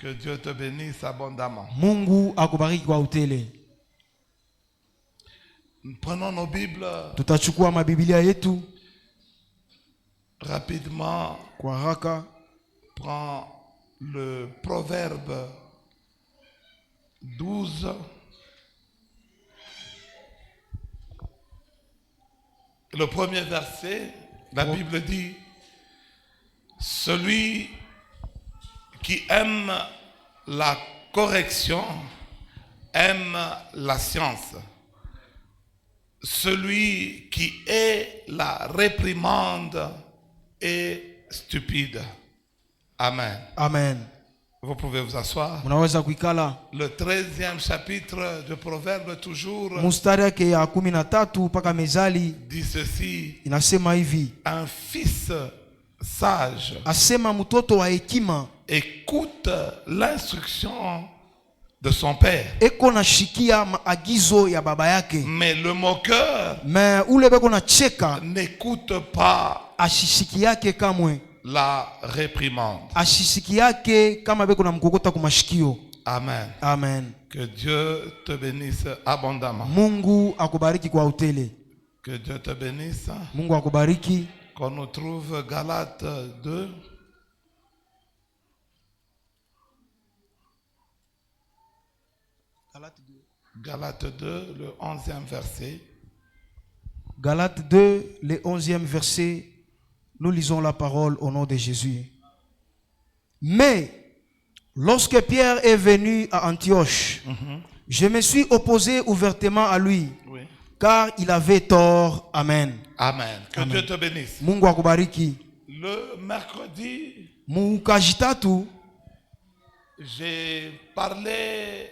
Que Dieu te bénisse abondamment. Mungu akubariki kwa utele. Prenons nos Bibles. Tutachukua mabiblia yetu Rapidement. kwa haraka. Prends le Proverbe 12. Le premier verset, la Bible dit: celui qui aime la correction aime la science. Celui qui hait la réprimande est stupide. Amen. Amen. Vous pouvez vous asseoir. Munaweza kuikala. Le 13e chapitre de Proverbe toujours Mustari yake ya 13 mpaka Mezali dit ceci: inasema hivi. un fils sage Asema mtoto wa hekima écoute l'instruction de son père. eko nashikia maagizo ya baba yake. Mais le moqueur Me ule beko na cheka n'écoute pas ashishiki yake kamwe. la réprimande. Ashishiki yake kama beko na mkokota kumashikio. Amen. Amen. Que Dieu te bénisse abondamment. Mungu akubariki kwa utele. Que Dieu te bénisse. Mungu akubariki. Qu'on nous trouve Galates 2. Galates 2, le 11e verset. Galates 2, le 11e verset. Nous lisons la parole au nom de Jésus. Mais, lorsque Pierre est venu à Antioche, je me suis opposé ouvertement à lui, Oui. car il avait tort. Amen. Amen. Que Amen. Dieu te bénisse. Mungu akubariki. Le mercredi, Mukajitatu, j'ai parlé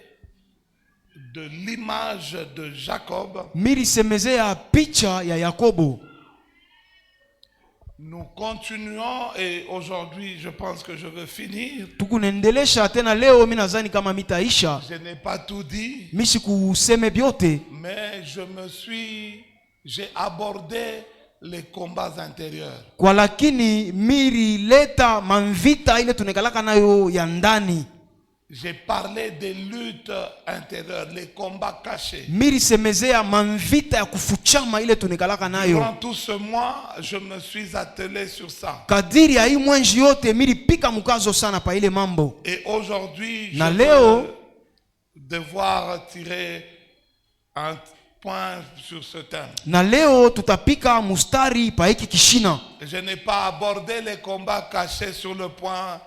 de l'image de Jacob. milisemezea picha ya Yakobo. Nous continuons et aujourd'hui, je pense que je veux finir. Tukunendelesha tena leo, mimi nadhani kama mitaisha. Je n'ai pas tout dit, Mishi kuseme byote, mais j'ai abordé les combats intérieurs. kwa lakini miri leta manvita ile tunekalaka nayo ya ndani. J'ai parlé des luttes intérieures, les combats cachés. Miri semezea manvita ya kufuchama ile tunekalaka nayo. Durant tout ce mois, je me suis attelé sur ça. Kadiri ya hii mwenji yote miri pika mukazo sana pa ile mambo. Et aujourd'hui, je Na leo vais devoir tirer un point sur ce thème. na leo tutapika mustari pa hiki kishina. Je n'ai pas abordé les combats cachés sur le point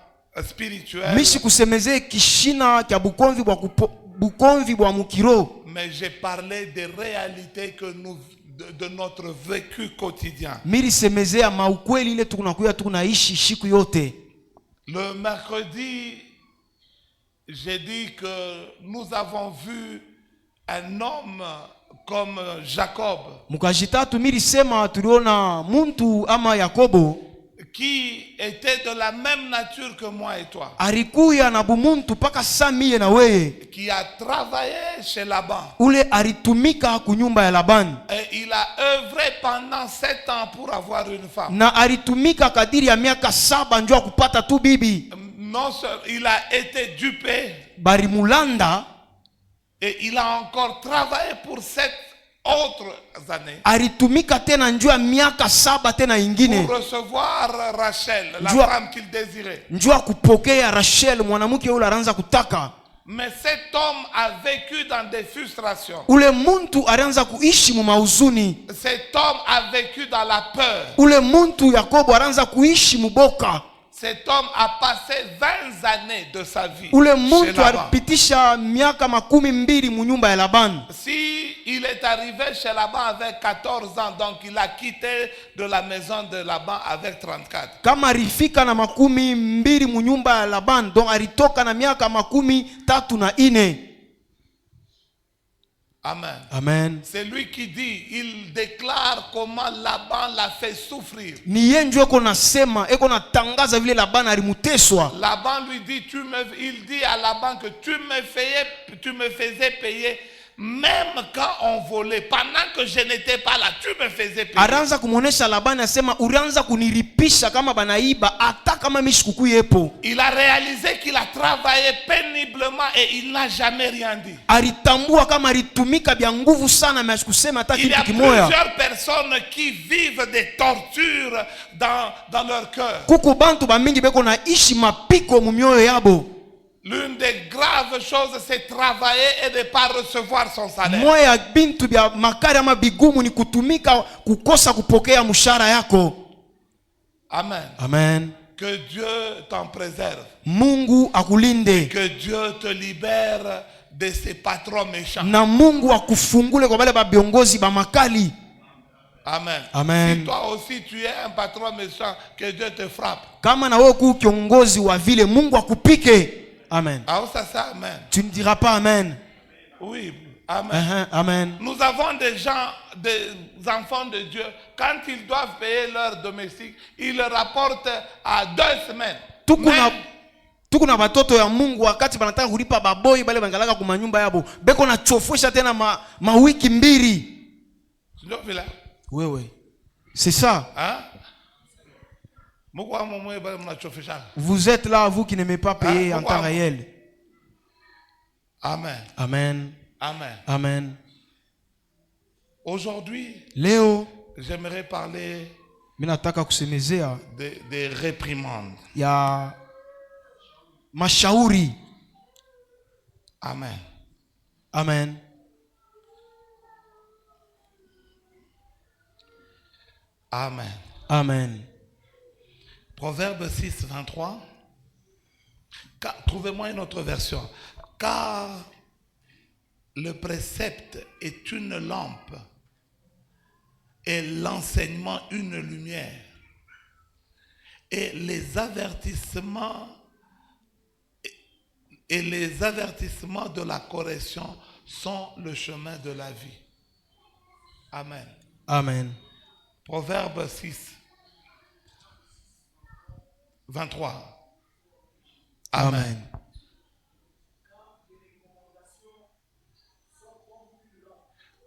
spirituel, Mishi kusemeze kishina kya bukonvi bwa mukiro. mais j'ai parlé des réalités que de notre vécu quotidien. Miri semezea maukweli ile tunakuya tunaishi siku yote. Le mercredi, j'ai dit que nous avons vu un homme comme Jacob Mukajitatu miri sema tuliona muntu ama Yakobo qui était de la même nature que moi et toi, alikuya na bumuntu paka samie na weye. qui a travaillé chez Laban. Ule alitumika kunyumba ya Labani. Et il a œuvré pendant 7 ans pour avoir une femme. Na alitumika kadiri ya miaka 7 njoo kupata tu bibi. Non seulement il a été dupé, Barimulanda et il a encore travaillé pour 7 autres années alitumika tena njoo ya miaka 7 tena ingine. pour recevoir Rachel, la Njoo- femme qu'il désirait. Njoo kupokea Rachel mwanamke yule alianza kutaka. Mais cet homme a vécu dans des frustrations. Ule muntu alianza kuishi mu mauzuni. Cet homme a vécu dans la peur. Ule muntu Yakobo alianza kuishi muboka. Cet homme a passé 20 années de sa vie Ule chez muntu Laban. alipitisha miaka 12 mu nyumba ya Labani. Si il est arrivé chez Laban avec 14 ans, donc il a quitté de la maison de Laban avec 34. Kama alifika na 12 mu nyumba ya Labani, donc alitoka na miaka 34. Amen. Amen. C'est lui qui dit, il déclare comment Laban l'a fait souffrir. Ni yeye ndio eko nasema, eko natangaza vile Labani alimuteswa. Laban lui dit, il dit à Laban que tu me faisais payer même quand on volait, pendant que je n'étais pas là, tu me faisais payer. Aranza kumuonesha Labani asema ulianza kuniripisha kama banaiba hata kama mimi sikukuyepo. Il a réalisé qu'il a travaillé péniblement et il n'a jamais rien dit. Alitambua kama alitumika bya nguvu sana mais asikusema hata Il y a kitu kimoya. plusieurs personnes qui vivent des tortures dans leur cœur. Kuku bantu bamingi beko na ishi mapiko mu mioyo yabo. L'une des graves choses, c'est travailler et de ne pas recevoir son salaire. Moya bintu bya makari ama bigumu ni kutumika kukosa kupokea mshahara yako. Amen. Amen. Que Dieu t'en préserve. Mungu akulinde. Que Dieu te libère de ces patrons méchants. Na Mungu akufungule kwa wale babiongozi ba makali. Amen. Amen. Si toi aussi tu es un patron méchant, que Dieu te frappe. Kama na wewe ku kiongozi wa vile, Mungu akupike. Amen. Ah, ça, amen. Tu ne diras pas amen. Oui, amen. Amen. Nous avons des gens, des enfants de Dieu, quand ils doivent payer leur domestique, ils le rapportent à 2 semaines. Tukuna batoto ya Mungu wakati banataka kulipa baboi bale bangalaka kuma nyumba yabo. Beko na chofusha tena ma wiki mbili. Wewe. C'est ça. Hein? Vous êtes là, vous qui n'aimez pas payer en temps réel. Amen. Amen. Amen. Amen. Aujourd'hui, Léo, j'aimerais parler des réprimandes. Il y a mashauri. Amen. Amen. Amen. Amen. Proverbe 6, 23. Trouvez-moi une autre version. Car le précepte est une lampe et l'enseignement une lumière. Et les avertissements de la correction sont le chemin de la vie. Amen. Amen. Proverbe 6, 23. Amen.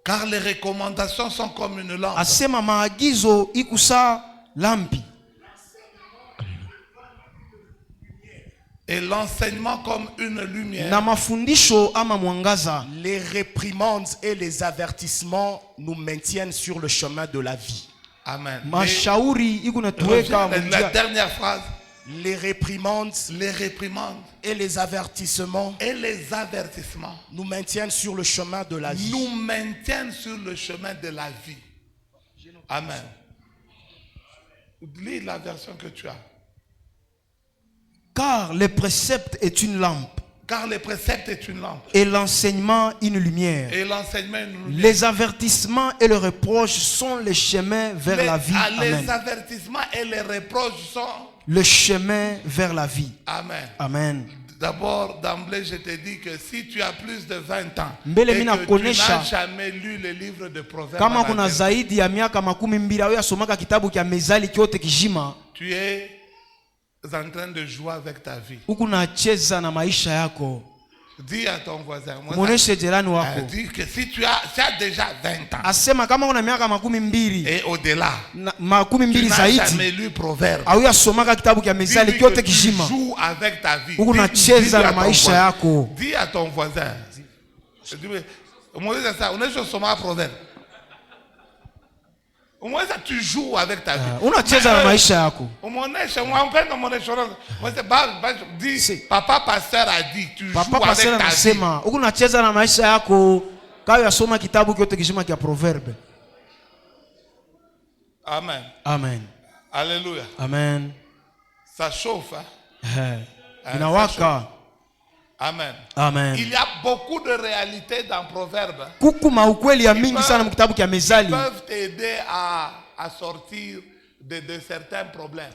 Car les recommandations sont comme une lampe. Asema maagizo ikusa lampi. Et l'enseignement comme une lumière. Na mafundisho ama mwangaza. Les réprimandes et les avertissements nous maintiennent sur le chemin de la vie. Amen. Mashauri ikunatuweka la dernière phrase. Les réprimandes et les avertissements nous maintiennent sur le chemin de la vie. Nous maintiennent sur le chemin de la vie. Amen. Lis la version que tu as. Car le précepte est une lampe. Car le précepte est une lampe. Et l'enseignement une lumière. Et l'enseignement une lumière. Les avertissements et le reproche sont les chemins vers la vie. Amen. Les avertissements et les reproches sont le chemin vers la vie. Amen. Amen. D'abord, d'emblée, je te dis que si tu as plus de 20 ans et que tu n'as jamais lu le livre de Proverbes, tu es en train de jouer avec ta vie. Dis à ton voisin, dis que si tu as déjà 20 ans et au-delà, tu n'as jamais lu Proverbes, dis que tu joues avec ta vie. Dis à ton voisin, tu joues avec ta vie. Dis, papa pasteur a dit, tu joues avec ta vie. Amen. Amen. Alléluia. Amen. Ça chauffe. Amen. Amen. Il y a beaucoup de réalités dans Proverbes. Qui peuvent t'aider à sortir de certains problèmes.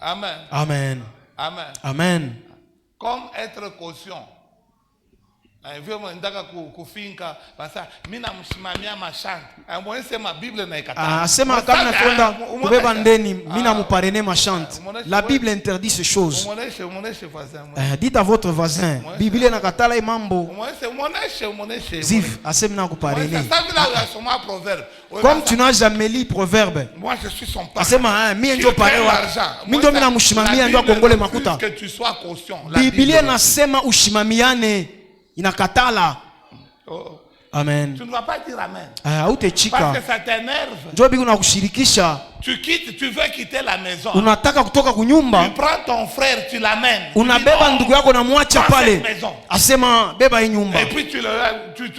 Amen. Amen. Amen. Amen. Comme être caution. Asema kama nakwenda kubeba ndeni, mimi namuparene machante. La Bible interdit ces choses. Dites à votre voisin, Bible nakatala mambo. Zif, asema nakuparene. Comme tu n'as jamais lu proverbe. Moi je suis son père. Asema mimi ndio parewa. Mimi ndio mina mshimamia ndio akongole makuta. Que tu sois conscient. Biblia nasema ushimamiane, inakatala. Amen. Tu ne vas pas dire amen. Parce que ça t'énerve. Njoo biku nakushirikisha. Tu veux quitter la maison. Unataka kutoka kunyumba. Tu prends ton frère, tu l'amènes. Unabeba ndugu yako na mwacha pale. Asema beba hii nyumba. Et puis tu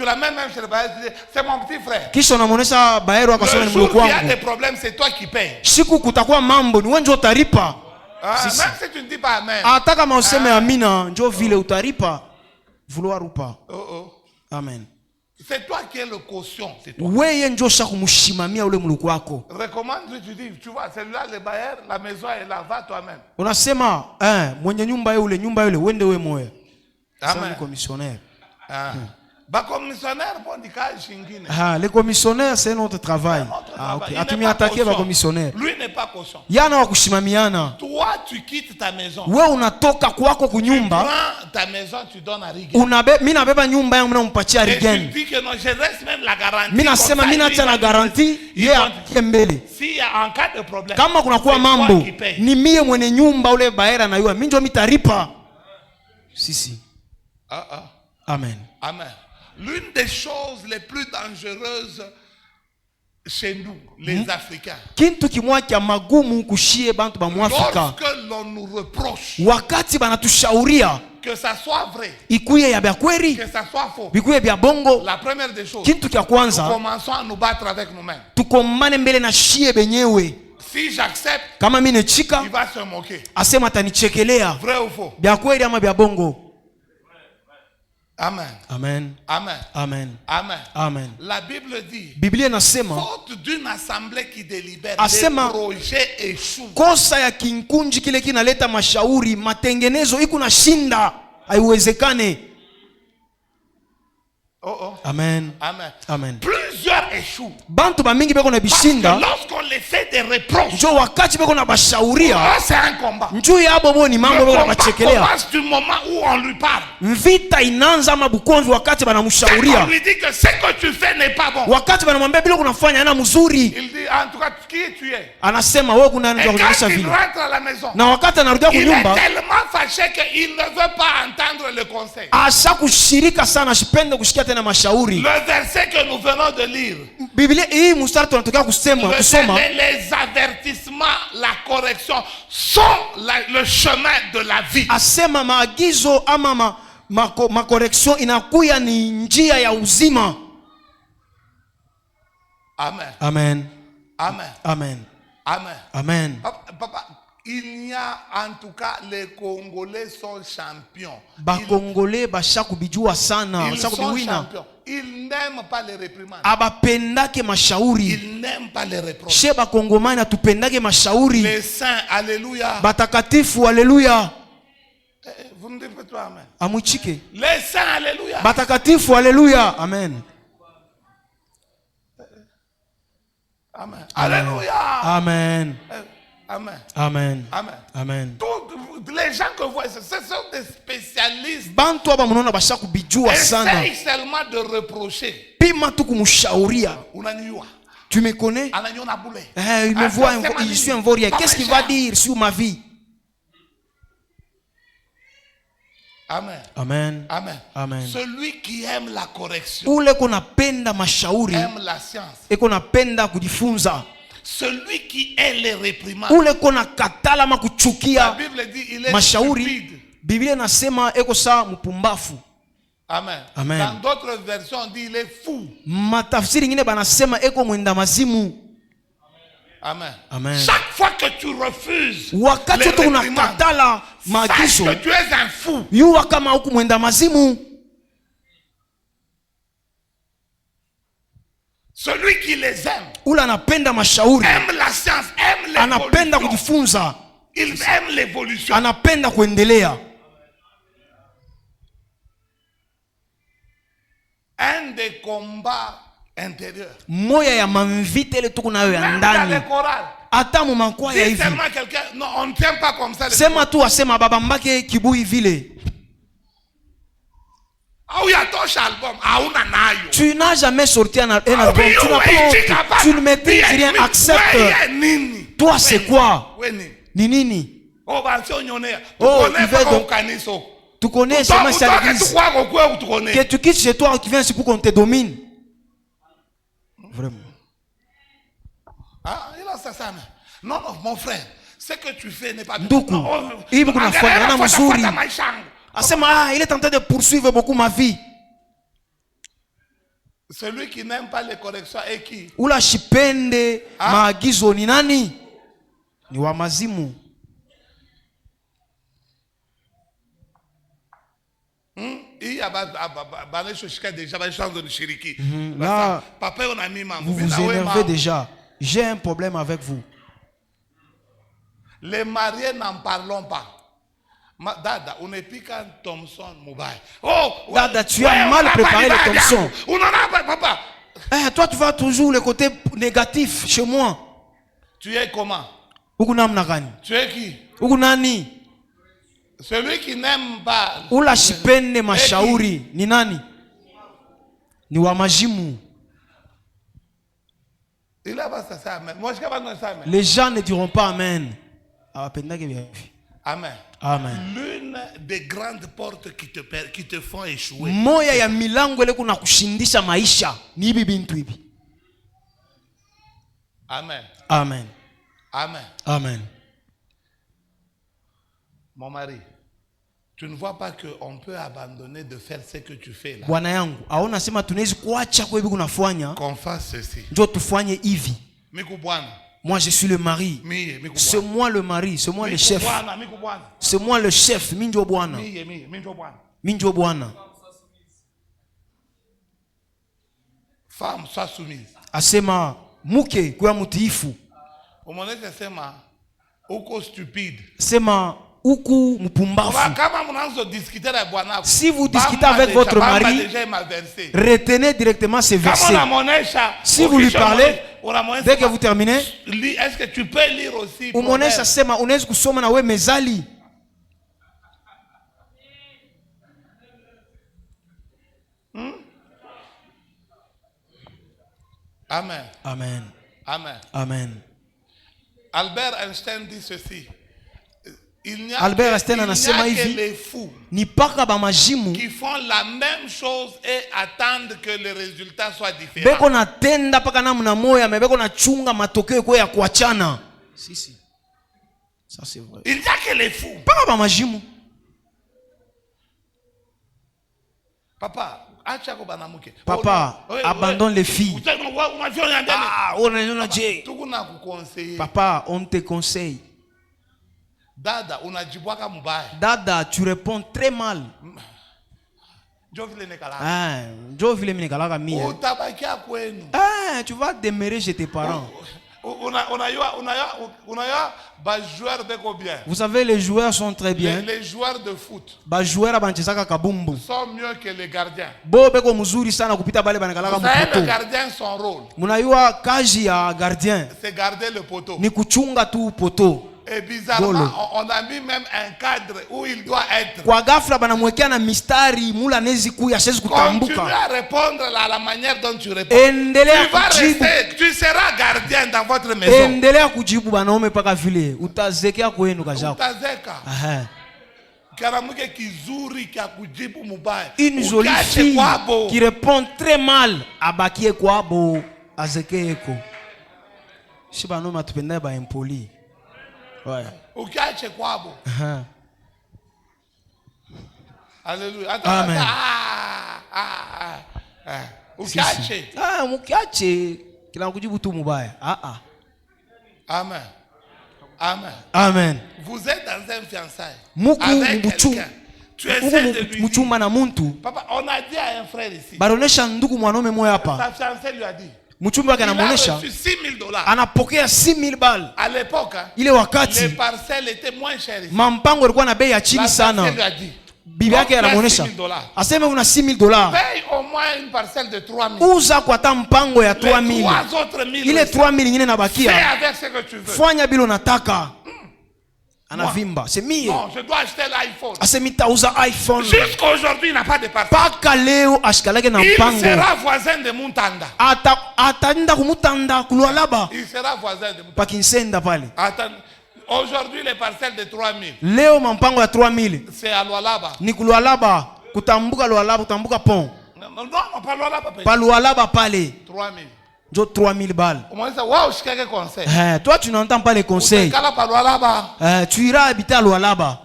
l'amènes même chez le bailleur, c'est mon petit frère. Kisha unamuonesha baero akasema ni mdogo wangu. Il y a des problèmes, c'est toi qui payes. Siku kutakuwa mambo ni wewe ndio utalipa. Même si tu ne dis pas amen. Hata kama useme amina, njoo vile utalipa. Vouloir ou pas. Amen. C'est toi qui es le caution, c'est toi. Wewe ndio shakumshimamia ule mluku wako. Recommande, tu dis, tu vois, celui-là le bailleur, la maison est là, va toi-même. Unasema mwenye nyumba yule wende wewe moyo. Amen. C'est commissionnaire. Commissionnaire bon di kazi nyingine. Les commissionnaires c'est notre travail. OK. Atumi attaquer ba commissionnaire. Lui n'est pas caution. Yana wa kushimamiana. Toi tu quittes ta maison. Wewe unatoka kwako kunyumba. Tu prends ta maison, tu donnes à Rigen. Mimi nabeba nyumba yangu nampatia Rigen. Tu dis que non, je laisse même la garantie. Mimi nasema mimi naacha na garantie yeye mbele. Si en cas de problème. Kama kuna kuwa mambo ni mie mwenye nyumba ule baera na yeye. Mimi ndio mitaripa. Sisi. Amen. Amen. L'une des choses les plus dangereuses chez nous, les Africains, kintu kimwa kya magumu kushie bantu ba Mwafrika, lorsque l'on nous reproche, wakati banatushauria, que ça soit vrai, ikuye ya bya kweli, que ça soit faux, bikuye bya bongo, la première des choses, kintu kya kwanza, commençons à nous battre avec nous-mêmes. Tukomane mbele na shie benyewe. Si j'accepte, kama mimi nechika, il va se moquer. Asema atanichekelea. Vrai ou faux? Bya kweli ama bya bongo? Amen. Amen. Amen. Amen. Amen. Amen. La Bible dit, Biblia nasema, faute d'une assemblée qui délibère, asema, les projets échouent. Kosa ya kinkunji kile kinaleta mashauri, matengenezo iko na shinda, haiwezekane. Amen. Amen. Amen. Plusieurs échouent. Bantu ba mingi beko na bishinda. Lorsqu'on les fait des reproches, njo wakati beko na bashauria, c'est un combat. Njoo yabo boni mambo beko na bachekelea. Commence du moment où on lui parle. Vita inaanza mabukonzi wakati banamshauria. On lui dit que ce que tu fais n'est pas bon. Wakati banamwambia bila kunafanya ana mzuri. Il dit en tout cas qui tu es. Anasema wewe kuna ndio kuonyesha vile. Na wakati anarudia kunyumba, il est tellement fâché qu'il ne veut pas entendre le conseil. Asha kushirika sana, asipende kusikia tena mashauri. Le verset que nous venons de lire, Biblia hii mstari tunataka kusoma, les avertissements, la correction sont le chemin de la vie. Asema maagizo ama ma correction inakuya ni njia ya uzima. Amen. Amen. Amen. Amen. Amen. Amen. Papa, il y a en tout cas les Congolais sont champions. Ba Congolais bashaku bijua sana, bashaku biwina. Ils n'aiment pas les réprimandes. Abapendake mashauri. Ils n'aiment pas les reproches. Sheba Kongomani atupendake mashauri. Les saints, alléluia. Batakatifu, alléluia. Vous ne dites pas toi amen. Amuchike. Les saints, alléluia. Batakatifu, alléluia. Amen. Amen. Alléluia. Amen. Amen. Amen. Amen. Amen. Les gens que vous voyez, ce sont des spécialistes. Bantu aba munaona bashaku bijua sana. Essaye seulement de reprocher. Pima tu kumshauria. Unaniua. Tu me connais? Il me voit, je suis un vaurien. Qu'est-ce qu'il va dire sur ma vie? Amen. Amen. Amen. Amen. Celui qui aime la correction, ule konapenda mashauri, aime la science, et konapenda kujifunza. Celui qui aime les réprimandes, ule konakatala makuchukia la Bible dit il est mashauri, stupide. Biblia nasema eko saa mpumbafu. Amen. Amen. Dans d'autres versions on dit il est fou. Matafsiri ngine banasema eko mwenda mazimu. Amen. Amen. Chaque fois que tu refuses, wakati tu unakatala maagizo, sache que tu es un fou. Yuwa kama huku mwenda mazimu. Celui qui les aime, ule anapenda mashauri, aime la science, aime l'évolution, anapenda kujifunza, il aime l'évolution, anapenda kuendelea. des combats intérieurs. Moya ya mamvite ile tuko nayo ya ndani. Ata mu mankwa ya hivi. Seulement quelqu'un, non, on ne tient pas comme ça. Sema tu asema baba mbake kibui vile. Tu n'as jamais sorti un album. Tu n'as pas. Tu ne maîtrises rien. Accepte. Toi c'est quoi? Ni nini? Oh, il veut donc. Tu connais seulement cette église. Que tu quittes chez toi qui vient ici pour qu'on te domine. Vraiment. Ah, il a ça. Non, non, mon frère. Ce que tu fais n'est pas bien. Il est en train de poursuivre beaucoup ma vie. Celui qui n'aime pas les corrections est qui? Ula shipende maagizo ni nani? Ni wa mazimu. Là, vous vous énervez déjà. J'ai un problème avec vous. Les mariés n'en parlons pas. Dada, on est piquant Thompson Moubaï. Oh, Dada, tu as mal préparé le Thompson. Papa. Toi, tu vas toujours le côté négatif chez moi. Tu es comment? Tu es qui? Celui qui n'aime pas. Ula shipende mashauri ni nani? Ni wa majimu. Les gens ne diront pas amen. Amen. Amen. L'une des grandes portes qui te font échouer. Moya ya milango ile kuna kushindisha maisha ni hivi bintu hivi. Amen. Amen. Amen. Amen. Mon mari, tu ne vois pas qu'on peut abandonner de faire ce que tu fais là. Bwana yangu, aona sema tunaweza kuacha kwa hivi kunafanya. Qu'on fasse ceci. Ndio tufanye hivi. Miku bwana. Moi je suis le mari. C'est moi le mari, c'est moi le chef. C'est moi le chef, minjo bwana. Minjo bwana. Femme, sois soumise. Asema muke kwa mutiifu. Umonete sema uko stupide. Sema uku mpumbafu. Si vous discutez avec votre mari, retenez directement ces versets. Si vous lui parlez, dès que vous terminez, est-ce que tu peux lire aussi? Umonesha sema unaweza kusoma na wewe mezali. Amen. Amen. Amen. Amen. Albert Einstein dit ceci. Albert Einstein anasema hivi, ni paka ba majimu qui font la même chose et attendent que le résultat soit différent. Beko natenda paka namna moya, mais beko na chunga matokeo kwa ya kuachana. Si. Ça c'est vrai. Il n'y a que les fous. Paka ba majimu. Papa, acha ko banamuke. Papa, abandonne les filles. Papa, on te conseille. Dada, unajibwaka mubaya. Dada, tu réponds très mal. Jo vile minekalaka mie. Utabakia kwenu. Tu vas demeurer chez tes parents. Vous savez, les joueurs sont très bien. Les joueurs de foot sont mieux que les gardiens. Vous savez, le gardien, son rôle, c'est garder le poteau. Et bizarrement, on a mis même un cadre où il doit être. Continue à répondre à la manière dont tu réponds. Tu vas rester, tu seras gardien dans votre maison. Utazeka. Une jolie fille qui répond très mal à Bakie Kwabo Azekeko. Je sais pas, nous m'attendons pas impoli. Ouais. Alléluia. Amen. Amen. Amen. Amen. Vous êtes dans un fiançailles avec quelqu'un. Tu essaies de lui dire. Papa, on a dit à un frère ici. Sa fiancée lui a dit. Il a reçu $6,000. Anapokea 6,000 balles. À l'époque, ile wakati les parcelles étaient moins chères. Mampango ilikuwa na bei ya chini sana. Lui a dit, bibi yake anamuonesha aseme una $6,000, paye au moins une parcelle de 3,000, uza kwa ta mpango ya 3,000, ile 3,000 nyingine nabakia, fais avec ce que tu veux, fanya bila unataka. Anavimba, c'est mie. Non, je dois acheter l'iPhone. Asemi tauza iPhone. Jusqu'à aujourd'hui, il n'a pas de parcelle. Paka leo ashikalake na mpango. Il sera voisin de Muntanda. Ataenda kumutanda kulwalaba. Il sera voisin de Muntanda. Pakinsenda pale. Aujourd'hui, les parcelles de 3,000. Leo mampango ya 3,000. C'est à Lualaba. Ni kulwalaba, kutambuka Lualaba, kutambuka pont. Non, pas Lualaba. Pas Lualaba pale. 3,000. 3,000 balles. Toi, tu n'entends pas les conseils. Tu iras habiter à Lualaba.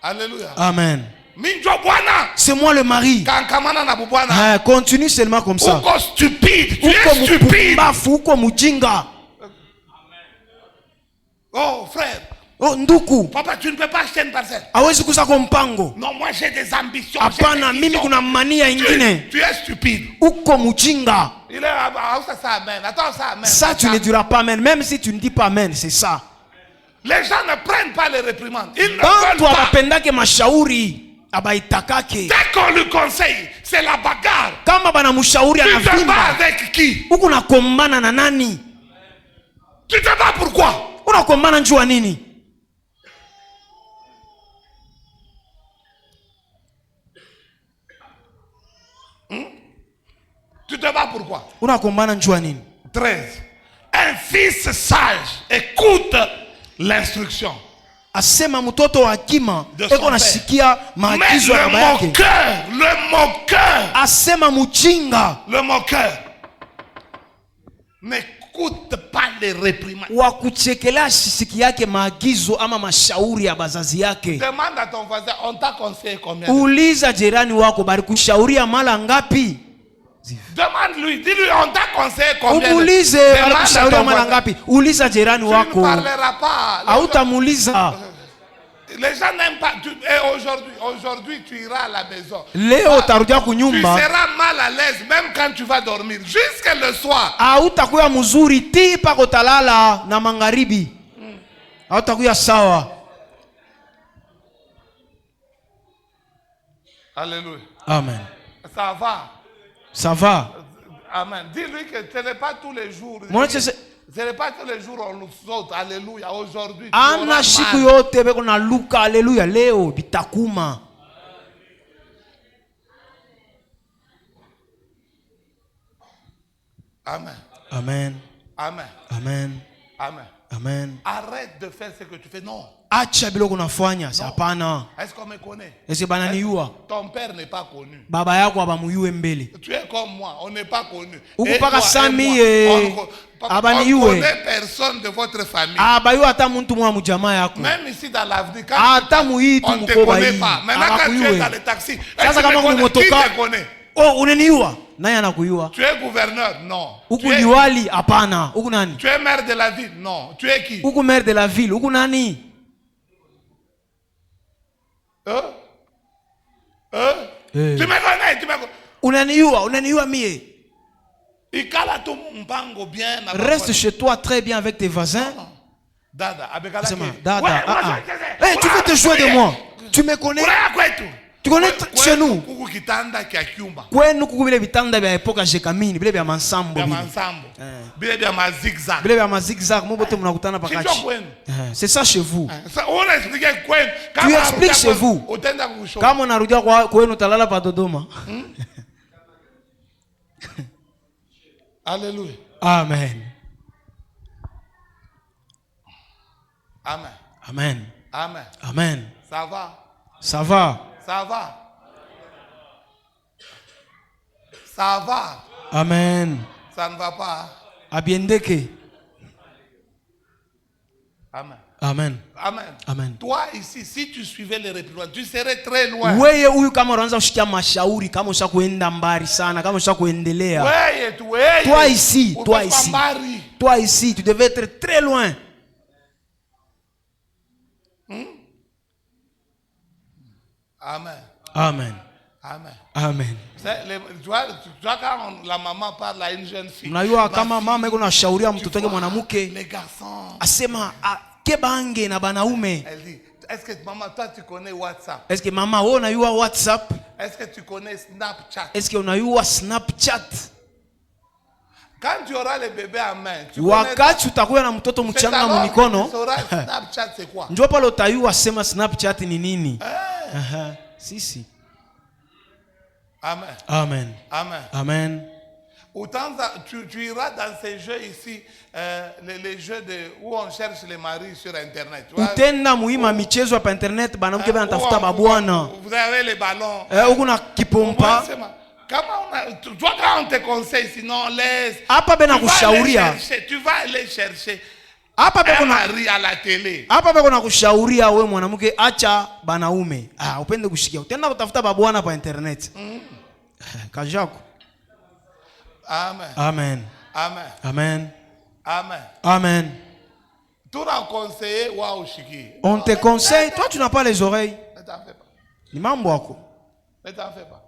Alléluia. Amen. C'est moi le mari. Continue seulement comme ça. Tu es stupide. Oh frère. Oh nduku. Papa, tu ne peux pas acheter une parcelle. Hawezi kuza kwa mpango. Non, moi j'ai des ambitions. Hapana, mimi kuna mania ingine. Tu es stupide. Uko mujinga. Il est ça amen. Attends ça amen. Ça tu ne diras pas amen, même si tu ne dis pas amen, c'est ça. Les gens ne prennent pas les réprimandes. Ils ne veulent pas. Abapendake mashauri abaitakake. Dès qu'on lui conseille, c'est la bagarre. Kama bana mushauri anavimba. Tu te bats avec qui? Uko nakombana na nani? Tu te bats pourquoi? Unakombana njua nini? Tu te bats pourquoi? 13. Un fils sage écoute l'instruction. Asema mtoto wa hekima eko nasikia maagizo ya baba yake. Le moqueur. Asema mujinga. Le moqueur n'écoute pas les réprimandes. Wa kuchekelea sisiki yake maagizo ama mashauri ya bazazi yake. Demande à ton voisin, on t'a conseillé combien? Uliza jirani wako bali kushauria mala ngapi? Demande-lui, dis-lui, on t'a conseillé combien? Umulize bali kushauria mala ngapi? Uliza jirani wako. Tu ne parleras pas. Hautamuliza. Les gens n'aiment pas. Aujourd'hui, tu iras à la maison. Leo utarudia kunyumba. Tu seras mal à l'aise même quand tu vas dormir. Jusqu'à le soir. Hautakuwa mzuri ti pa kotalala na magharibi. Hautakuwa sawa. Alléluia. Amen. Ça va. Ça va. Amen. Dis-lui que ce n'est pas tous les jours. Ce n'est pas tous les jours on nous saute. Alléluia. Aujourd'hui. Ana siku yote beko na luka. Alléluia. Leo bitakuma. Amen. Amen. Amen. Amen. Amen. Amen. Arrête de faire ce que tu fais. Non. Acha biloko unafanya. Hapana. Est-ce qu'on me connaît? Est-ce bananiua? Ton père n'est pas connu. Baba yako abamuyue mbele. Tu es comme moi, on n'est pas connu. Ukupaka sami abaniue. On ne connaît personne de votre famille. Abayu ata muntu mwa mjamaa yako. Même ici dans l'avenue, ata muitu on ne te connaît pas. Maintenant quand tu es dans le taxi, sasa kama qui te connaît? Oh, unaniua? Naye anakuyua. Tu es gouverneur? Non. Uku liwali? Hapana. Uku nani? Tu es maire de la ville? Non. Tu es qui? Uku maire de la ville? Uku nani? Tu me connais, tu me connais. Unaniua mie. Bien. Reste chez toi très bien avec tes voisins. Dada. Hey, tu veux te jouer de moi? Tu me connais? Tu connais chez nous? Kwenu kuku bile bitanda bya epoka jekamini, bile bya mansambo. Bile bya mazigzag. Bile bya mazigzag, mbote mnakutana pakati. C'est ça chez vous. Tu expliques chez vous. Kama unarudia kwenu talala pa Dodoma. Alléluia. Amen. Amen. Amen. Amen. Amen. Ça va. Ça va. Ça va. Ça va. Amen. Ça ne va pas. Abiendeke. Amen. Amen. Amen. Amen. Toi ici, si tu suivais les réprimandes, tu serais très loin. Wewe huyu kama unaanza kushikia mashauri, kama ushakuenda mbali sana, kama ushakuendelea. Toi ici, toi ici, tu devais être très loin. Amen. Amen. Amen. Amen. Tu vois quand la maman parle à une jeune fille. Unajua kama mama iko na shauria mtoto wake mwanamke. Les garçons. Asema kebange na banaume. Elle dit Est-ce que maman, toi tu connais WhatsApp? Est-ce que maman on a eu WhatsApp? Est-ce que tu connais Snapchat? Est-ce qu'on a eu Snapchat? Quand tu auras le bébé à main, tu wakati utakuwa na mtoto mchanga mu mikono, Snapchat c'est quoi? Njoo pale utayua sema Snapchat ni nini? Sisi. Amen. Amen. Amen. Amen. Autant tu iras dans ces jeux ici, les jeux où on cherche les maris sur internet. Utenda muima michezo hapa internet banamke banatafuta babwana. Vous avez les ballons. Uko na kipompa. Toi quand on te conseille sinon laisse. Hapa bena kushauria. Tu vas aller chercher. Hapa beko na à la télé. Hapa beko na kushauria wewe mwanamke acha banaume. Upende kushikia. Utenda kutafuta babwana pa internet. Kajako. Amen. Amen. Amen. Amen. Amen. Amen. Tout a conseillé waouh shiki. On te conseille, toi tu n'as pas les oreilles. Ne t'en fais pas. Ni mambo yako. Ne t'en fais pas.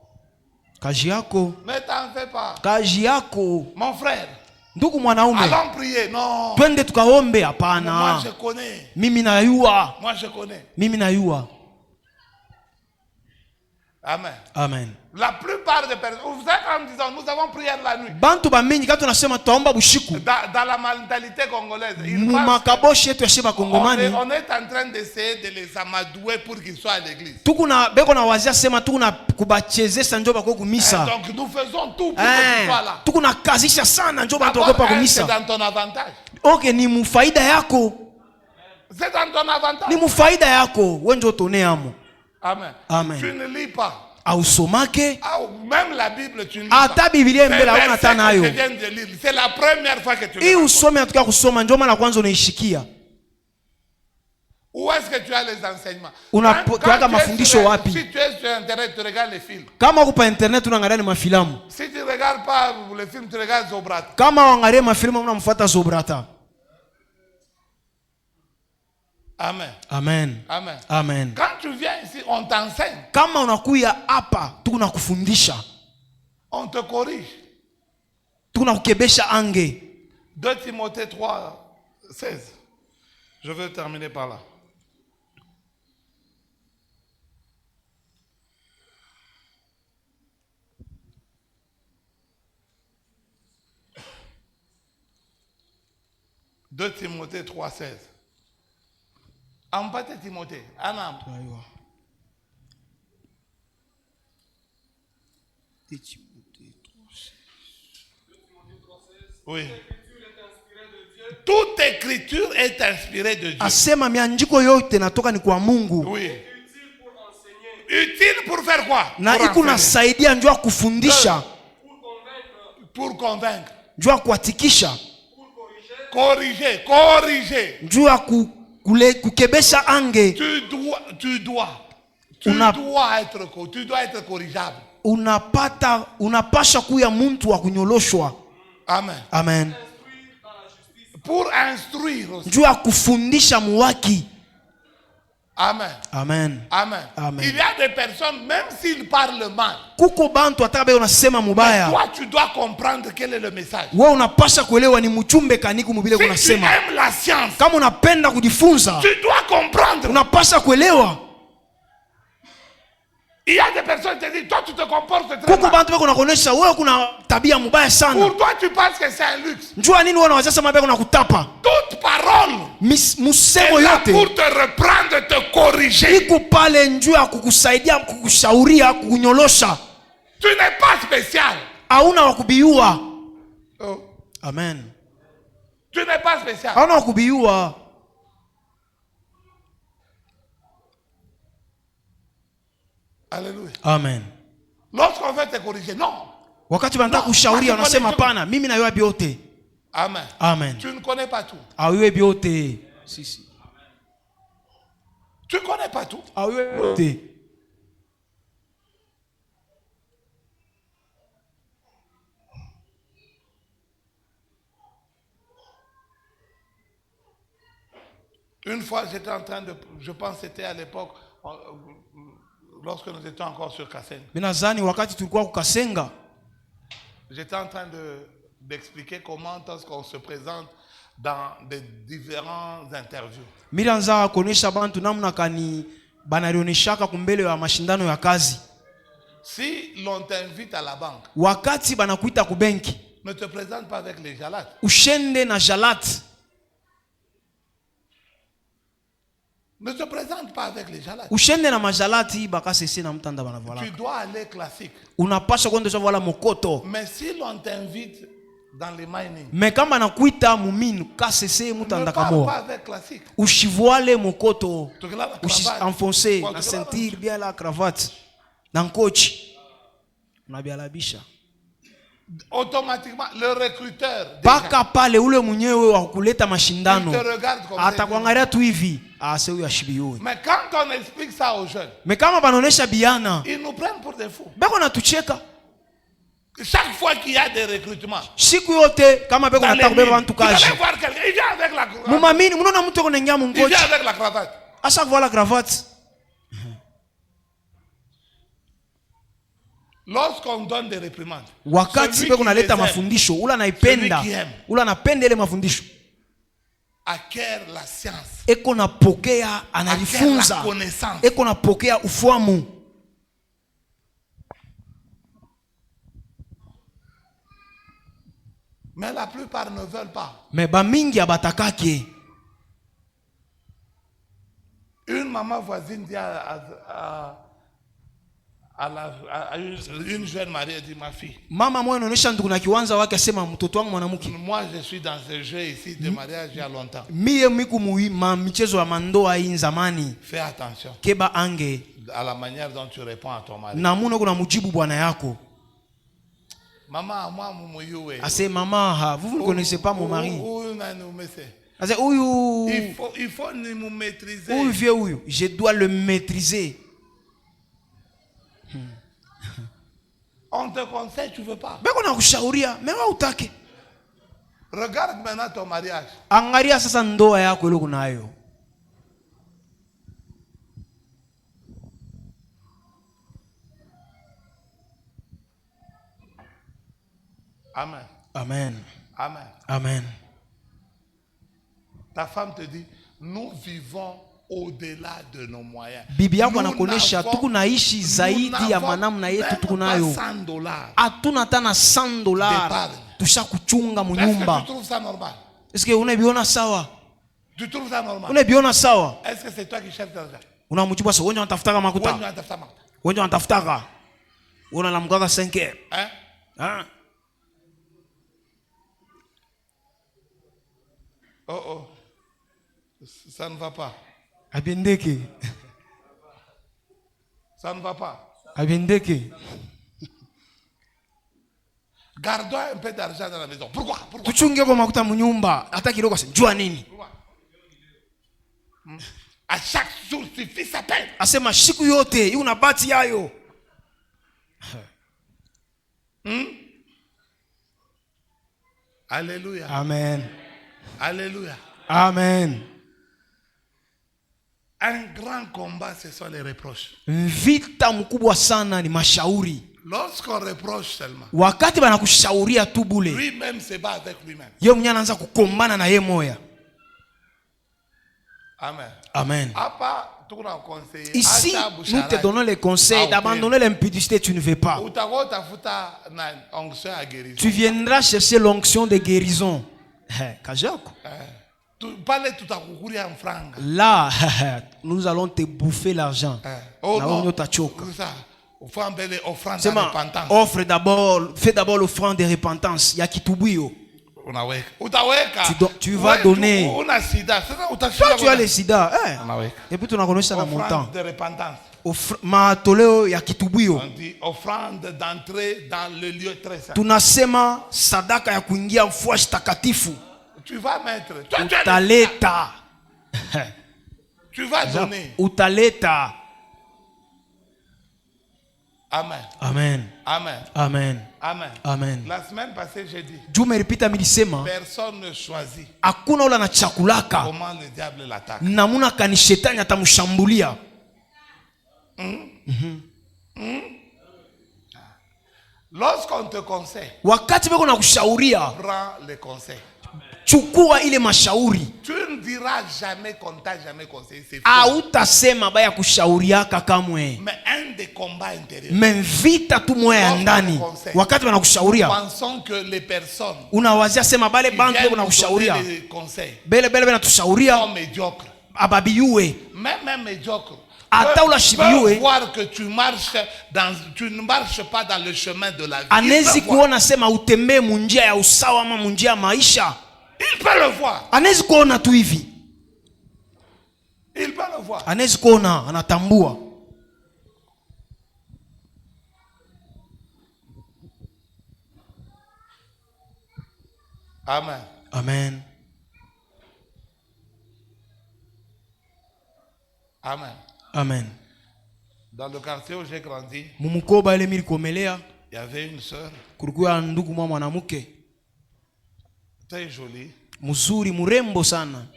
Kaji yako. Ne t'en fais pas. Kaji yako. Mon frère. Ndugu mwanaume. Allons prier. Non. Twende tukaombe hapana. Moi je connais. Mimi najua. Moi je connais. Mimi najua. Amen. Amen. La plupart des personnes, vous savez quand nous disons, nous avons prié la nuit. Bantu bamingi quand tunasema tuomba bushiku. Dans la mentalité congolaise, on est en train d'essayer de les amadouer pour qu'ils soient à l'église. Tukuna beko na wazia sema tukuna kubachezesha njo bako kumisa. Donc nous faisons tout pour qu'ils soient là. Tukuna kazisha sana njo bako kwa kumisa. C'est dans ton avantage. Okay, ni mufaida yako. C'est dans ton avantage. Ni mufaida yako, wewe njo toneamo. Amen. Amen. Tu ne lis pas. Ausomake. Même la Bible tu ne lis pas. Ata Biblia mbele hauna tana hayo. C'est la première fois que tu lis. Usome atuka kusoma ndio maana kwanza unaishikia. Où est-ce que tu as les enseignements? Unapata mafundisho wapi? Si tu es sur internet, tu regardes les films. Kama uko pa internet unaangalia mafilamu. Si tu regardes pas les films, tu regardes Zobrata. Kama unaangalia mafilamu unamfuata Zobrata. Amen. Amen. Amen. Amen. Quand tu viens ici, on t'enseigne. Kama unakuya hapa, tunakufundisha. On te corrige. Tunakukebesha ange. 2 Timothée 3, 16. Je veux terminer par là. « 2 Timothée 3, 16. Ampate Timothée. Anam. Oui. Toute écriture est inspirée de Dieu. Asema miandiko yote natoka ni kwa Mungu. Oui. Utile pour faire quoi? Na iko nasaidia njoo kufundisha. Pour convaincre. Njoo kuatikisha. Corriger, corriger. Njoo kukebesha ange. Tu dois être corrigeable. Unapasha kuya mtu wa kunyoloshwa. Amen. Amen. Pour instruire aussi. Njoo kufundisha muwaki. Amen. Amen. Amen. Amen. Il y a des personnes, même s'ils parlent mal, kuko bantu atakabe unasema mubaya, toi tu dois comprendre quel est le message. Wewe unapasha kuelewa ni mchumbe kaniku mubile unasema. Si tu aimes la science, kama unapenda kujifunza, tu dois comprendre. Unapasha kuelewa. Il y a des personnes qui te disent, toi tu te comportes très kuko bantu beko nakuonesha wewe kuna tabia mubaya sana. Pour toi tu penses que c'est un luxe. Njua nini wewe unaweza sema beko nakutapa? Toute parole musemo yote pour te reprendre, te corriger. Iko pale njua kukusaidia, kukushauria, kukunyolosha. Tu n'es pas spécial. Hauna wakubiua. Oh. Amen. Tu n'es pas spécial. Hauna wakubiua. Alléluia. Amen. Lorsqu'on veut te corriger, non. Wakati wanataka kushauria unasema hapana, mimi najua biote. Amen. Amen. Tu ne connais pas tout. Awe biote. Si. Tu ne connais pas tout. Awe biote. Une fois, j'étais en train de, je pense que c'était à l'époque, lorsque nous étions encore sur Kasenga. Minazani wakati tulikuwa ku Kasenga. J'étais en train d'expliquer comment est-ce qu'on se présente dans des différents interviews. Milanza konesha bantu namna kani banarioneshaka kumbele ya mashindano ya kazi. Si l'on t'invite à la banque, wakati banakuita ku benki, ne te présente pas avec les jalates. Ushende na jalate. Ne te présente pas avec les jalates. Ushende na majalati bakasese na mtanda banavala. Tu dois aller classique. Unapasha kwenda voilà mokoto. Mais si l'on t'invite dans les mining, mais kama nakuita muminu kasese mutanda kamo, pas avec classique. Ushivoile mokoto, enfoncer na ceinture bien la cravate, na coach na bialabisha. Automatiquement le recruteur paka pale ule mwenyewe wa kuleta mashindano atakuangalia tu hivi, ase huyu ashibiwe. Mais quand on explique ça aux jeunes, mais kama banaonesha biana, ils nous prennent pour des fous. Bako natucheka. Chaque fois qu'il y a des recrutements, siku yote kama beko nataka kubeba bantu kazi, il vient avec la cravate. Mumamini munaona mtu kunaingia mungochi, il vient avec la cravate. À chaque fois la cravate. Lorsqu'on donne des réprimandes, wakati beko naleta mafundisho, ula naipenda, ula napenda ile mafundisho, acquiert la science, eko napokea, analifunza, eko napokea ufahamu. Mais la plupart ne veulent pas. Mais bamingi abatakake. Une maman voisine dit une jeune mariée, elle dit, ma fille, mama moyo anaonyesha ndugu na kiwanza wake asema mtoto wangu mwanamke, moi je suis dans ce jeu ici de mariage il y a longtemps. Mie miku michezo ya mandoa hii zamani. Fais attention. Keba ange à la manière dont tu réponds à ton mari. Na muna kuna mujibu bwana yako. Maman, moi mumuyuwe. Ase maman, vous ne connaissez pas mon mari. Ase il faut nous maîtriser. Uyu vieux uyu, je dois le maîtriser. On te conseille, tu veux pas. Beko na kushauria, mais wa utake. Regarde maintenant ton mariage. Angalia sasa ndoa yako ile kunayo. Amen. Amen. Amen. Amen. Ta femme te dit, nous vivons au-delà de nos moyens. Bibi yako anakuonesha tuko naishi zaidi ya manamna yetu tuko nayo. Hatuna hata na $100 tushakuchunga munyumba. Est-ce que tu trouves ça normal? Est-ce que unabiona sawa? Tu trouves ça normal? Unabiona sawa? Est-ce que c'est toi qui cherches l'argent? Unamjibu sasa, wewe unatafutaka makuta. Wewe unatafutaka. Unalamgaga 5 Hein? Hein? Oh oh. Ça ne va pas. Abendeke. Ça ne va pas. Abendeke. Gardons un peu d'argent dans la maison. Pourquoi? Tuchunge kwa makuta munyumba. Hata kidogo njua nini? À chaque jour suffit sa peine. Asema siku yote una bati yayo. Alléluia. Amen. Alléluia. Amen. Un grand combat, ce sont les reproches. Vita mkubwa sana ni mashauri. Lorsqu'on reproche seulement, wakati banakushauria tu bule, lui-même se bat avec lui-même. Yeye mwenyewe anaanza kukombana na yeye moya. Amen. Amen. Ici, nous te donnons les conseils d'abandonner l'impudicité, tu ne veux pas. Tu viendras chercher l'onction de guérison. Là, nous allons te bouffer l'argent. Offre d'abord, fais d'abord l'offrande de repentance. Il y a qui t'oublie. Tu vas donner. Toi, tu as le sida. Et puis tu n'as connu ça dans mon temps. Matoleo ya kitubuyo. On dit offrande d'entrer dans le lieu très saint. Tunasema sadaka ya kuingia mfuashi takatifu. Tu vas mettre. Utaleta. Tu vas donner. Utaleta. Amen. Amen. Amen. Amen. Amen. Amen. La semaine passée, j'ai dit. Personne ne choisit. Hakuna ula na chakulaka. Comment le diable l'attaque. Namuna kani shetani atamshambulia. Lorsqu'on te conseille, wakati beko na kushauria, prends les conseils. chukua ile mashauri. Tu ne diras jamais qu'on t'a jamais conseillé, c'est faux. Hautasema baya kushauriaka kamwe. Mais un des combats intérieurs. Mvita tu moya ya ndani. Wakati wanakushauria. Pensons que les personnes. Unawazia sema bale bantu wanakushauria. Bele banakushauria. Sont médiocres. Ababiyue. Même médiocre. Peut voir que tu ne marches pas dans le chemin de la vie. Anezi kuona sema utembee munjia ya usawa ama munjia ya maisha. Il peut le voir. Anezi kuona tu hivi. Il peut le voir. Anezi kuona, anatambua. Amen. Amen. Amen. Amen. Dans le quartier où j'ai grandi, il y avait une sœur très jolie. Mzuri murembo sana.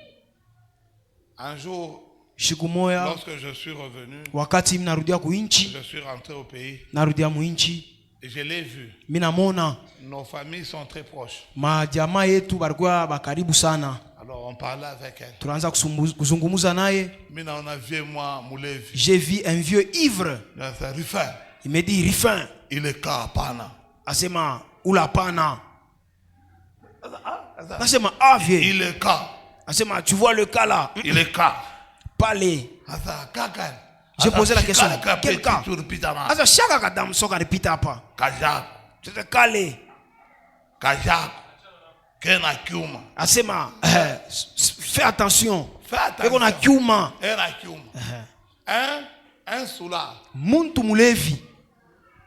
Un jour, lorsque je suis revenu, je suis rentré au pays et je l'ai vu. Nos familles sont très proches. Alors on parlait avec elle. J'ai vu un vieux ivre. Il me dit Rifin. Il est kapana. Asema ula pana. Asema ah vieux. Il est ka. Asema tu vois le cas là. Il est ka. Parlez. J'ai posé la question. Quel cas? Asa shaka kadam soka répita pas. Kajak. Tu te calé. Kajak. Kena kiuma. Asema fais attention. Fais attention. Eko na kiuma. Un soula. Muntu mulevi.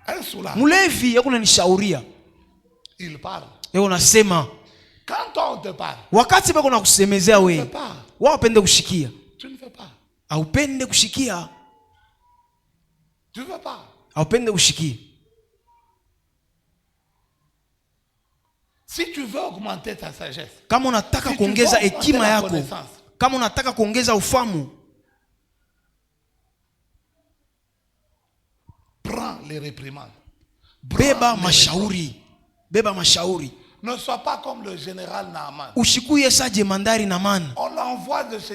Un soula. Mulevi eko na nishauria. Il parle. Eko na sema. Quand on te parle. Wakati beko na kusemezea we. Tu ne fais pas. Wapende kushikia. Tu ne fais pas. Haupende kushikia. Tu ne veux pas. Haupende kushikia. Si tu veux augmenter ta sagesse, kama unataka kuongeza hekima yako, kama unataka kuongeza ufahamu, prends les réprimandes. Beba mashauri. Beba mashauri. Ne sois pas comme le général Naaman. Ushikuye sa jemandari Naaman. On l'envoie de ce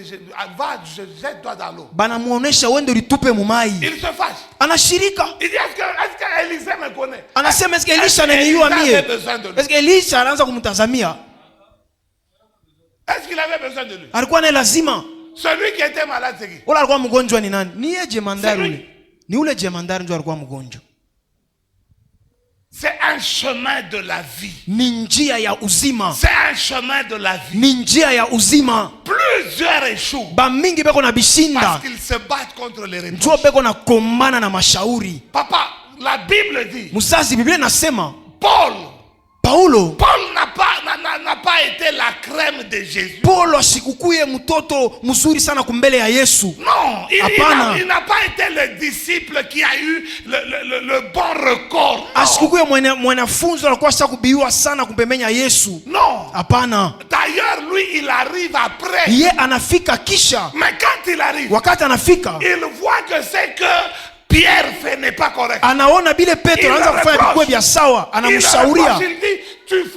va, jette-toi dans l'eau. Banamuonesha wende litupe mumai. Il se fâche. Anashirika. Il dit est-ce que Élisée me connaît? Anasema est-ce que Elisha ananijua mie? Est-ce que Elisha anaanza kumtazamia? Est-ce qu'il avait besoin de lui? Alikuwa na lazima. Celui qui était malade c'est qui? Wala alikuwa mgonjwa ni nani? Ni yeye jemandari ule. Ni ule jemandari ndio alikuwa mgonjwa. C'est un chemin de la vie. Ni njia ya uzima. C'est un chemin de la vie. Ni njia ya uzima. Plusieurs échouent. Ba mingi beko na bishinda. Parce qu'ils se battent contre les reproches. Njoo beko na kombana na mashauri. Papa, la Bible dit. Musazi Biblia nasema. Paul n'a pas été la crème de Jésus. Paulo asikukuye mtoto mzuri sana kumbele ya Yesu. Non, il n'a pas été le disciple qui a eu le bon record. Asikukuye mwanafunzi alikuwa sasa kubiwa sana kumpemenya Yesu. Non. Hapana. D'ailleurs lui il arrive après. Ye anafika kisha. Mais quand il arrive, wakati anafika, il voit que c'est que Pierre fait n'est pas correct. Anaona bile Petro anaanza kufanya kwa vya sawa, anamshauria. Il dit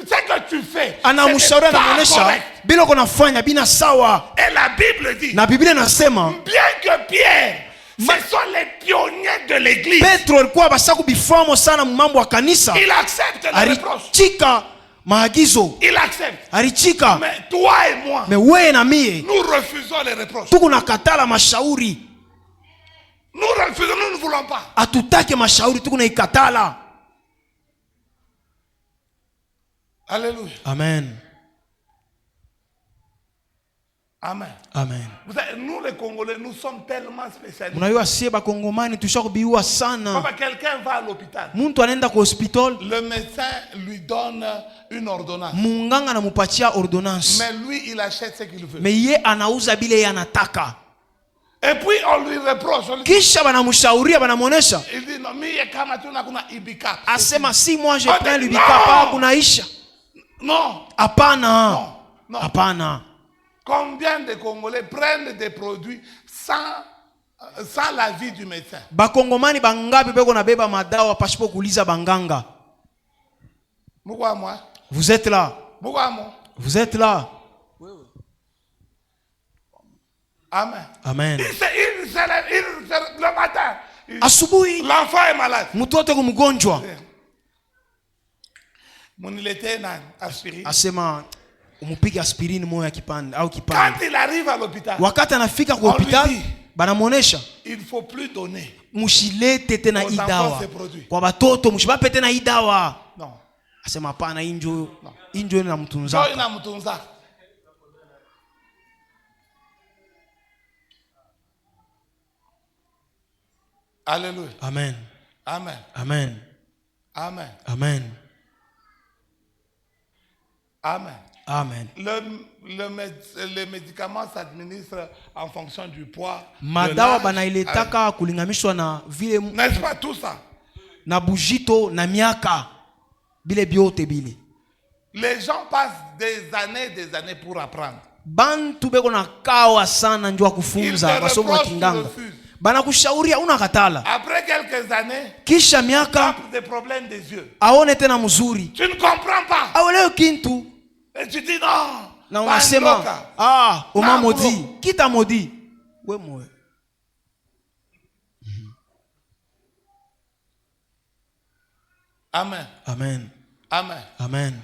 c'est que tu fais. Anamshauria anamuonesha bila uko nafanya bina sawa. Et la Bible dit. Na Biblia nasema bien que Pierre ce sont les pionniers de l'église. Petro alikuwa basaku bifomo sana mambo ya kanisa. Il accepte les reproches. Alichika maagizo. Il accepte. Alichika. Mais toi et moi. Mais wewe na mie. Nous refusons les reproches. Tuko nakatala mashauri. Nous refusons, nous ne voulons pas. Atutake mashauri tuko naikatala. Alléluia. Amen. Amen. Amen. Vous savez, nous les Congolais, nous sommes tellement spécialisés. Unajua sie ba Kongomani tushakubiwa sana. Papa, quelqu'un va à l'hôpital. Muntu anaenda kwa hospital. Le médecin lui donne une ordonnance. Munganga anamupatia ordonnance. Mais lui, il achète ce qu'il veut. Mais ye anauza bile ye anataka. Et puis on lui reproche. Kisha banamshauria banamuonesha. Il dit non, mais kama tuna kuna ibika. Asema si moi je prends l'ibika pas kunaisha. Non. Hapana. Non. Hapana. Combien de Congolais prennent des produits sans l'avis du médecin? Bakongomani bangapi beko na beba madawa pasipo kuuliza banganga? Pourquoi moi? Vous êtes là. Pourquoi moi? Vous êtes là. Amen. Amen. Le matin, asubuhi l'enfant est malade. Mtoto kumgonjwa. Munilete na aspirin. Asema umupige aspirini moyo ya kipande au kipande. Quand il arrive à l'hôpital, wakati anafika kwa hospitali banamuonesha il faut plus donner. Mushilete tena hii dawa kwa watoto, mushibape tena hii dawa. Non. Asema hapana, injo ina mtunza. Ndio ina mtunza. Alléluia. Amen. Amen. Amen. Amen. Amen. Amen. Amen. Le médicament s'administre en fonction du poids. Madawa banailetaka kulingamishwa na vile. N'est-ce pas tout ça? Na bujito na miaka bile biote bile. Les gens passent des années pour apprendre. Bantu beko na kawa sana njua kufunza masomo ya kinganga. Banakushauria unakatala. Après quelques années, kisha miaka des problèmes des yeux. Aone tena mzuri. Tu ne comprends pas. Awelewe kintu. Et tu dis non. Na unasema uma modi. Kita modi. We moe. Amen. Amen. Amen. Amen.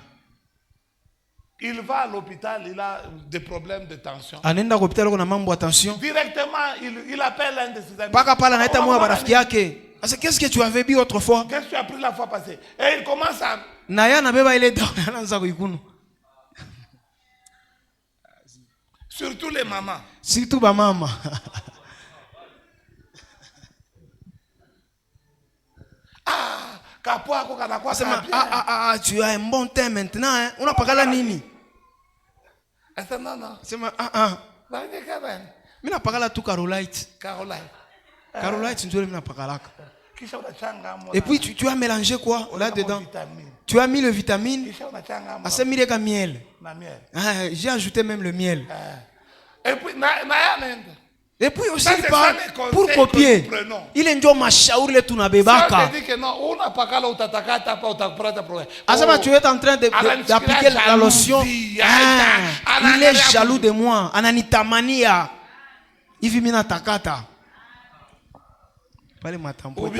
Il va à l'hôpital, il a des problèmes de tension. Anenda kwa hospitali kuna mambo ya tension. Directement, il appelle un de ses amis. Paka pala anaita mwa barafiki yake. Asa qu'est-ce que tu avais bu autrefois? Qu'est-ce que tu as pris la fois passée? Et il commence à na yana beba ile dawa anaanza kuikunu. Surtout les mamans. Surtout ba mama. Tu as un bon temps maintenant, hein? On a pas la nini. Non. C'est ma mina pakala tu Carolite. Carolite ndio mina pakalaka. Et puis tu as mélangé quoi là-dedans? Tu as mis le vitamine. Assez mis le miel. J'ai ajouté même le miel. Et puis aussi pour copier, il est mashauri le tunabebaka. Asama tu es en train d'appliquer la lotion. Il est jaloux de moi. Ananitamania. Hivi mina takata. Pale matampon.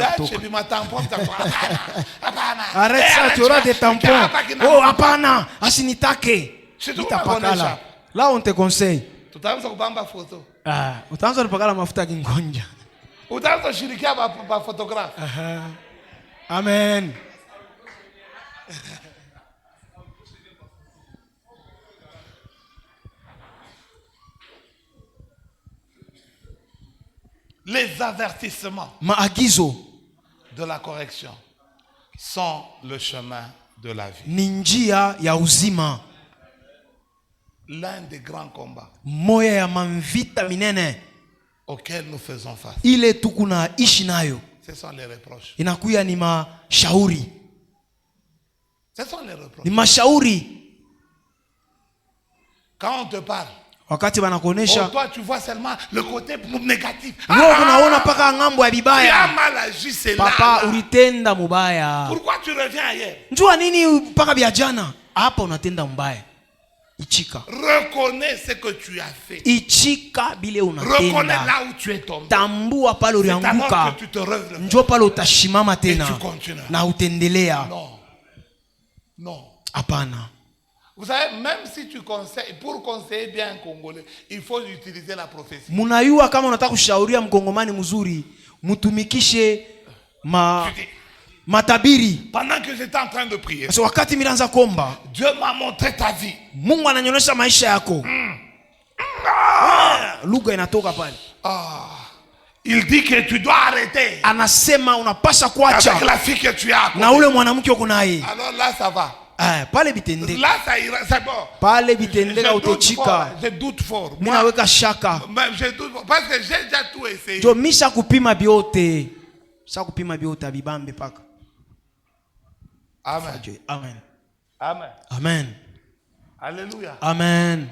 Arrête ça, tu auras des tampons. Oh hapana, asinitake. Itapakala. Là on te conseille. Tutaanza kubamba photo. Utaanza kupakala mafuta kingonja. Utaanza shirikia ba photographe. Amen. Les avertissements maagizo de la correction sont le chemin de la vie. Ni njia ya uzima. L'un des grands combats moya ya manvita minene auquel nous faisons face. Ile tukuna ishi nayo. Ce sont les reproches. Inakuya ni mashauri. Ce sont les reproches. Ni mashauri. Quand on te parle, wakati banakuonesha, toi tu vois seulement le côté négatif. Wewe unaona paka ngambo ya bibaya. Tu as mal agi, c'est là. Papa ulitenda mubaya. Pourquoi tu reviens ailleurs? Njua nini paka bia jana? Hapa unatenda mbaya. Ichika. Reconnais ce que tu as fait. Ichika bile unatenda. Reconnais là où tu es tombé. Tambua pale ulianguka. Njoo pale utashimama tena. Na utendelea. Non. Hapana. Vous savez, même si tu conseilles, pour conseiller bien un Congolais, il faut utiliser la prophétie. Munayua kama unataka kushauria mkongomani mzuri, mutumikishe matabiri. Pendant que j'étais en train de prier, so wakati milanza komba, Dieu m'a montré ta vie. Mungu ananyonyesha maisha yako. Lugha inatoka pale. Il dit que tu dois arrêter. Anasema unapasha kuacha. Avec la fille que tu as. Na ule mwanamke uko naye. Alors là ça va. Pale bitendeka. Là ça ira, c'est bon. Pale bitendeka utechika. Je doute fort. Mimi naweka shaka. Même je doute parce que j'ai déjà tout essayé. Jo misha kupima biote. Sasa kupima biote bibambe paka. Amen. Amen. Amen. Amen. Alléluia. Amen.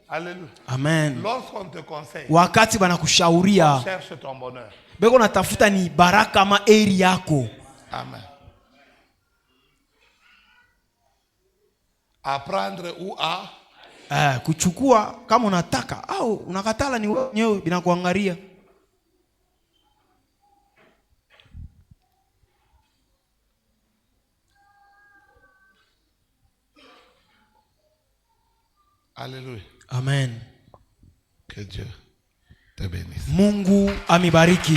Alléluia. Amen. Lorsqu'on te conseille, wakati banakushauria, cherche ton bonheur. Beko natafuta ni baraka ma eri yako. Amen. Apprendre ou à Kuchukua kama unataka au unakatala ni wenyewe binakuangalia. Alléluia. Amen. Que Dieu te bénisse. Mungu amibariki.